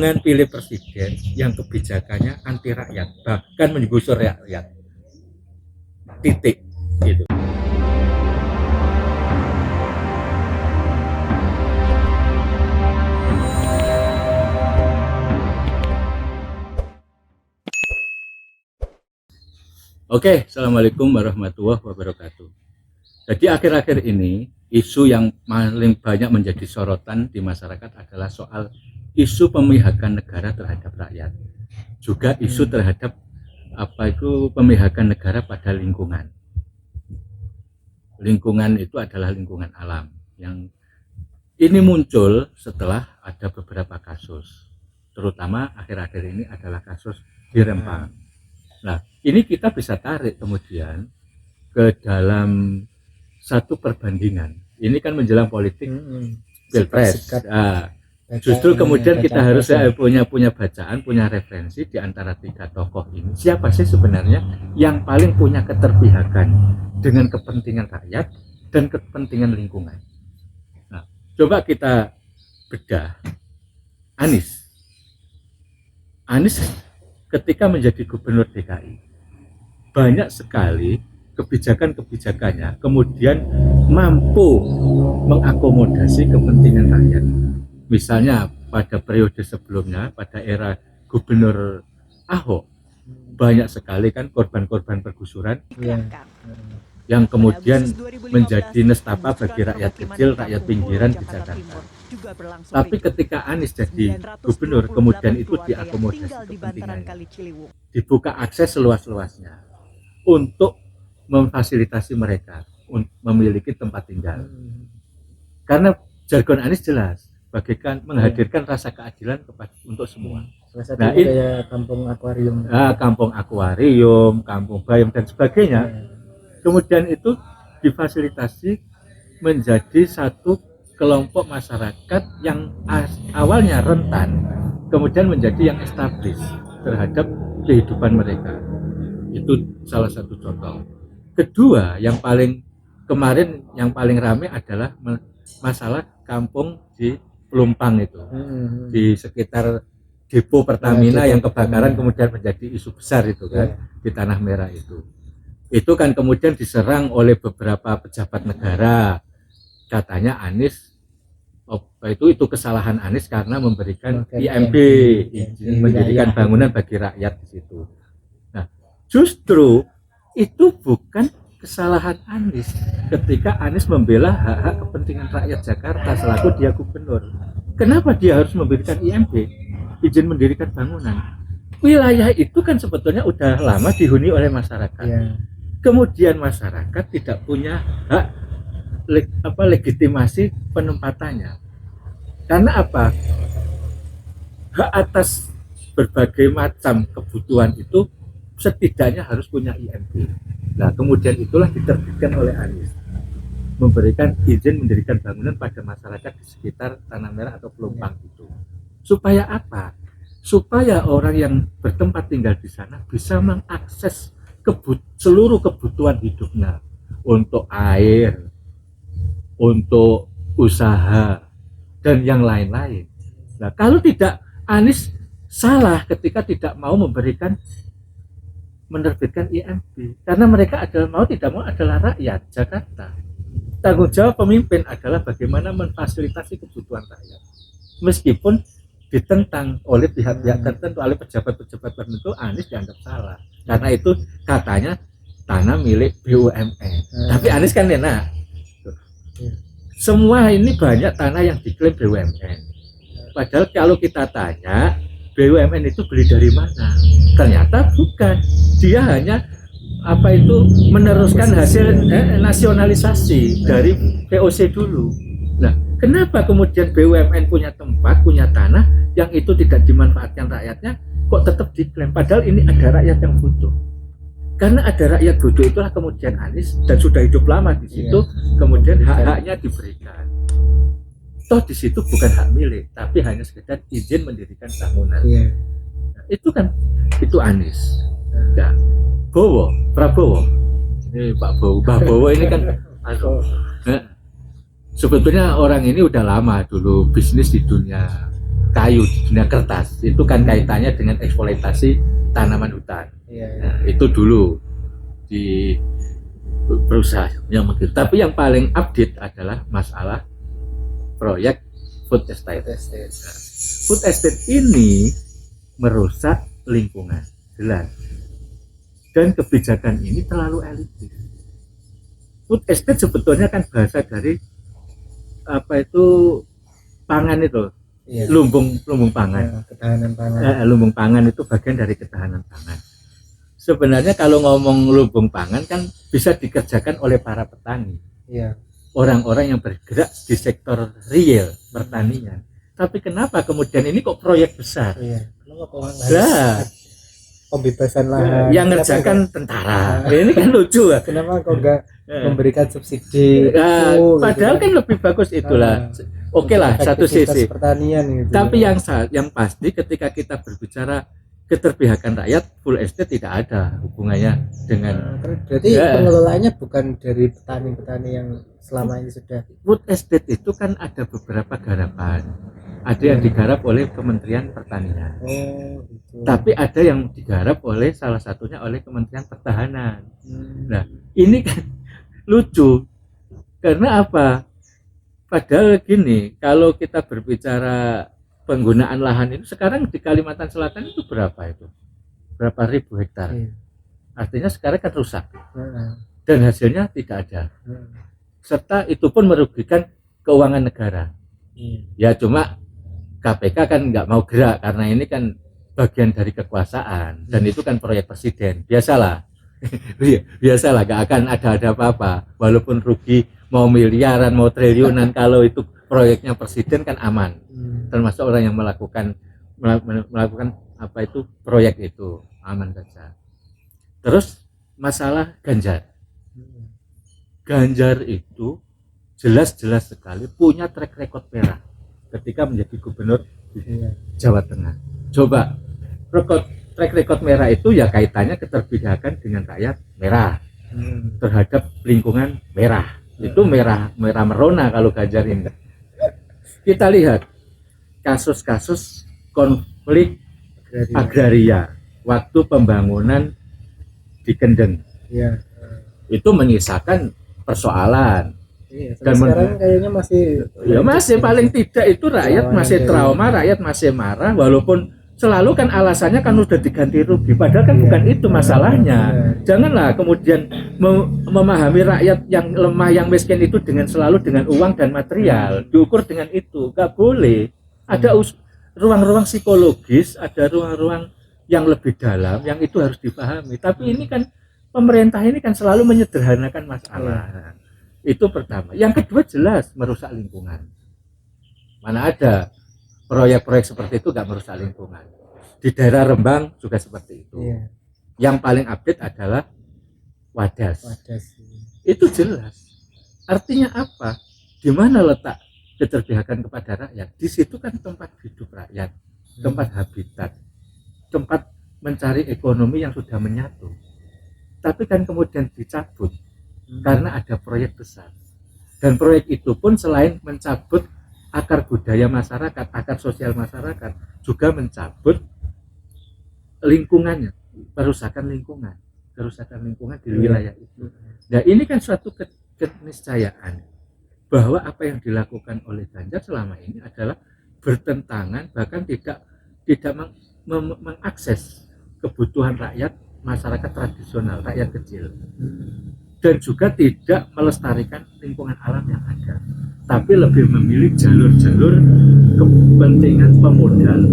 Jangan pilih presiden yang kebijakannya anti rakyat, bahkan menggusur rakyat. Titik. Gitu. Oke, assalamualaikum warahmatullahi wabarakatuh. Jadi akhir-akhir ini isu yang paling banyak menjadi sorotan di masyarakat adalah soal isu pemihakan negara terhadap rakyat, juga isu terhadap pemihakan negara pada lingkungan. Lingkungan itu adalah lingkungan alam yang ini muncul setelah ada beberapa kasus, terutama akhir-akhir ini adalah kasus di Rempang. Nah, ini kita bisa tarik kemudian ke dalam satu perbandingan. Ini kan menjelang politik pilpres. Justru kemudian kita harus punya bacaan, punya referensi di antara tiga tokoh ini. Siapa sih sebenarnya yang paling punya keterpihakan dengan kepentingan rakyat dan kepentingan lingkungan? Nah, coba kita bedah. Anies ketika menjadi gubernur DKI, banyak sekali kebijakan-kebijakannya kemudian mampu mengakomodasi kepentingan rakyat. Misalnya pada periode sebelumnya, pada era gubernur Ahok, banyak sekali kan korban-korban pergusuran yang kemudian menjadi nestapa bagi rakyat kecil, rakyat pinggiran di Jakarta. Tapi ketika Anies jadi gubernur, kemudian itu diakomodasi kepentingannya, dibuka akses seluas-luasnya untuk memfasilitasi mereka untuk memiliki tempat tinggal. Karena jargon Anies jelas, bagaikan menghadirkan rasa keadilan untuk semua. Nah, ini kayak kampung akuarium, kampung bayam dan sebagainya. Kemudian itu difasilitasi menjadi satu kelompok masyarakat yang awalnya rentan, kemudian menjadi yang established terhadap kehidupan mereka. Itu salah satu contoh. Kedua, yang paling kemarin yang paling ramai adalah masalah kampung di Pelumpang itu, di sekitar depo Pertamina yang kebakaran kemudian menjadi isu besar itu kan, di Tanah Merah itu. Itu kan kemudian diserang oleh beberapa pejabat negara. Katanya Anies itu kesalahan Anies karena memberikan IMB, izin mendirikan bangunan bagi rakyat di situ. Nah, justru itu bukan kesalahan Anies ketika Anies membela hak-hak kepentingan rakyat Jakarta selaku dia gubernur. Kenapa dia harus memberikan IMB, izin mendirikan bangunan? Wilayah itu kan sebetulnya udah lama dihuni oleh masyarakat. Kemudian masyarakat tidak punya hak legitimasi penempatannya. Karena apa? Hak atas berbagai macam kebutuhan itu setidaknya harus punya IMB. Nah, kemudian itulah diterbitkan oleh Anies, memberikan izin mendirikan bangunan pada masyarakat di sekitar Tanah Merah atau Pelumpang itu. Supaya apa? Supaya orang yang bertempat tinggal di sana bisa mengakses seluruh kebutuhan hidupnya, untuk air, untuk usaha, dan yang lain-lain. Nah, kalau tidak, Anies salah ketika tidak mau menerbitkan IMB, karena mereka mau tidak mau adalah rakyat Jakarta. Tanggung jawab pemimpin adalah bagaimana memfasilitasi kebutuhan rakyat, meskipun ditentang oleh pihak-pihak tertentu, oleh pejabat-pejabat tertentu. Anies dianggap salah karena itu katanya tanah milik BUMN. Tapi Anies kan enak, semua ini banyak tanah yang diklaim BUMN, padahal kalau kita tanya BUMN itu beli dari mana, ternyata bukan, dia hanya meneruskan hasil nasionalisasi dari VOC dulu. Nah, kenapa kemudian BUMN punya tempat, punya tanah yang itu tidak dimanfaatkan rakyatnya, kok tetap diklaim? Padahal ini ada rakyat yang butuh. Karena ada rakyat butuh, itulah kemudian Anies, dan sudah hidup lama di situ, kemudian hak-haknya diberikan. Toh di situ bukan hak milik, tapi hanya sekedar izin mendirikan bangunan. Nah, itu Anies. Nah, Prabowo, ini Pak Bowo ini kan sebetulnya orang ini udah lama dulu bisnis di dunia kayu, dunia kertas. Itu kan kaitannya dengan eksploitasi tanaman hutan. Iya. Nah, itu dulu di perusahaan yang begitu. Tapi yang paling update adalah masalah proyek food estate. Nah, food estate ini merusak lingkungan, jelas. Dan kebijakan ini terlalu elitis. Food estate sebetulnya kan bahasa dari apa itu pangan itu, Iya. lumbung pangan. Nah, ketahanan pangan. Lumbung pangan itu bagian dari ketahanan pangan. Sebenarnya kalau ngomong lumbung pangan kan bisa dikerjakan oleh para petani. Iya. Orang-orang yang bergerak di sektor real pertanian. Tapi kenapa kemudian ini kok proyek besar? Iya. Kenapa kok Lah, pembebasan lahan? yang ngerjakan tentara. Ini kan lucu lah. Kenapa kok enggak memberikan subsidi? Nah, gitu padahal kan lebih bagus itulah. Oke lah, satu sisi. Pertanian gitu. Tapi yang pasti ketika kita berbicara keterpihakan rakyat, full estate tidak ada hubungannya dengan berarti pengelolaannya bukan dari petani-petani yang selama ini sudah. Food estate itu kan ada beberapa garapan. Ada yang digarap oleh Kementerian Pertanian. Gitu. Tapi ada yang digarap oleh salah satunya oleh Kementerian Pertahanan. Nah, ini kan lucu. Karena apa? Padahal gini, kalau kita berbicara penggunaan lahan itu sekarang di Kalimantan Selatan itu berapa itu? Berapa ribu hektar? Artinya sekarang kan rusak. Dan hasilnya tidak ada. Serta itu pun merugikan keuangan negara. Ya cuma KPK kan nggak mau gerak karena ini kan bagian dari kekuasaan dan itu kan proyek presiden. Biasalah. Biasalah, nggak akan ada apa-apa. Walaupun rugi mau miliaran, mau triliunan, kalau itu proyeknya presiden kan aman. Termasuk orang yang melakukan apa itu proyek itu aman saja. Terus masalah Ganjar itu jelas-jelas sekali punya track record merah ketika menjadi gubernur Jawa Tengah. Coba track record merah itu ya kaitannya keterpihakan dengan rakyat merah terhadap lingkungan merah. Itu merah merona kalau Ganjar ini. Kita lihat kasus-kasus konflik agraria waktu pembangunan di Kendeng. Itu menyisakan persoalan. Dan sekarang kayaknya masih paling tidak itu rakyat masih trauma, rakyat masih marah, walaupun selalu kan alasannya kan udah diganti rugi, padahal kan bukan itu masalahnya. Janganlah kemudian memahami rakyat yang lemah, yang miskin itu selalu dengan uang dan material, diukur dengan itu. Gak boleh. Ada ruang-ruang psikologis, ada ruang-ruang yang lebih dalam yang itu harus dipahami. Tapi ini kan pemerintah ini kan selalu menyederhanakan masalah. Itu pertama. Yang kedua jelas merusak lingkungan. Mana ada proyek-proyek seperti itu nggak merusak lingkungan. Di daerah Rembang juga seperti itu. Yang paling update adalah Wadas. Itu jelas. Artinya apa? Di mana letak keterpihakan kepada rakyat? Di situ kan tempat hidup rakyat, tempat habitat, tempat mencari ekonomi yang sudah menyatu. Tapi kan kemudian dicabut karena ada proyek besar. Dan proyek itu pun selain mencabut akar budaya masyarakat, akar sosial masyarakat, juga mencabut lingkungannya, kerusakan lingkungan di wilayah itu. Nah, ini kan suatu keniscayaan bahwa apa yang dilakukan oleh Ganjar selama ini adalah bertentangan, bahkan tidak mengakses kebutuhan rakyat, masyarakat tradisional, rakyat kecil. Dan juga tidak melestarikan lingkungan alam yang ada, tapi lebih memilih jalur-jalur kepentingan pemodal.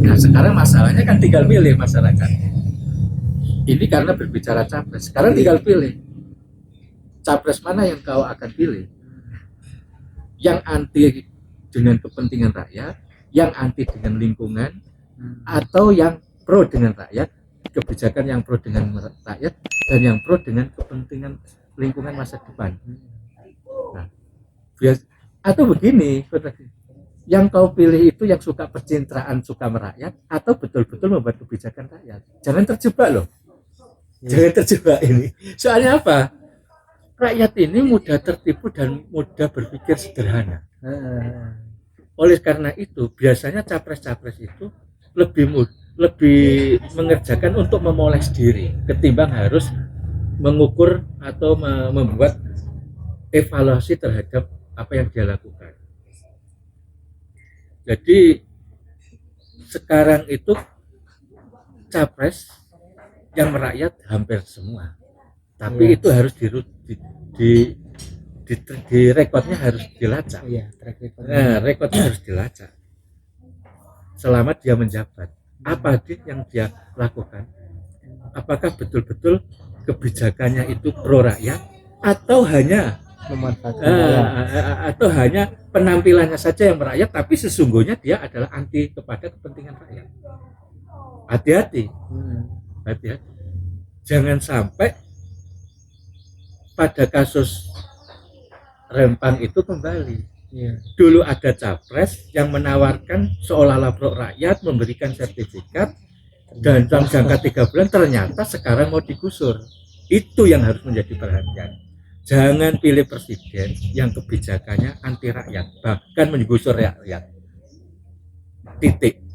Nah, sekarang masalahnya kan tinggal milih masyarakat. Ini karena berbicara capres. Sekarang tinggal pilih. Capres mana yang kau akan pilih? Yang anti dengan kepentingan rakyat, yang anti dengan lingkungan, atau yang pro dengan rakyat, kebijakan yang pro dengan rakyat dan yang pro dengan kepentingan lingkungan masa depan. Nah, atau begini, yang kau pilih itu yang suka pencitraan, suka merakyat, atau betul-betul membuat kebijakan rakyat. Jangan terjebak loh. Jangan terjebak ini. Soalnya apa? Rakyat ini mudah tertipu dan mudah berpikir sederhana. Oleh karena itu biasanya capres-capres itu lebih mengerjakan untuk memoles diri ketimbang harus mengukur atau membuat evaluasi terhadap apa yang dia lakukan. Jadi sekarang itu capres yang merakyat hampir semua, tapi itu harus di rekodnya harus dilacak. Track record. Nah, rekodnya harus dilacak selama dia menjabat. Apa sih yang dia lakukan? Apakah betul-betul kebijakannya itu pro rakyat atau hanya atau hanya penampilannya saja yang merakyat, tapi sesungguhnya dia adalah anti kepada kepentingan rakyat. Hati-hati, hati-hati. Jangan sampai pada kasus Rempang itu kembali. Dulu ada capres yang menawarkan seolah-olah pro rakyat, memberikan sertifikat, dan dalam jangka 3 bulan ternyata sekarang mau digusur. Itu yang harus menjadi perhatian. Jangan pilih presiden yang kebijakannya anti rakyat, bahkan menggusur rakyat. Titik.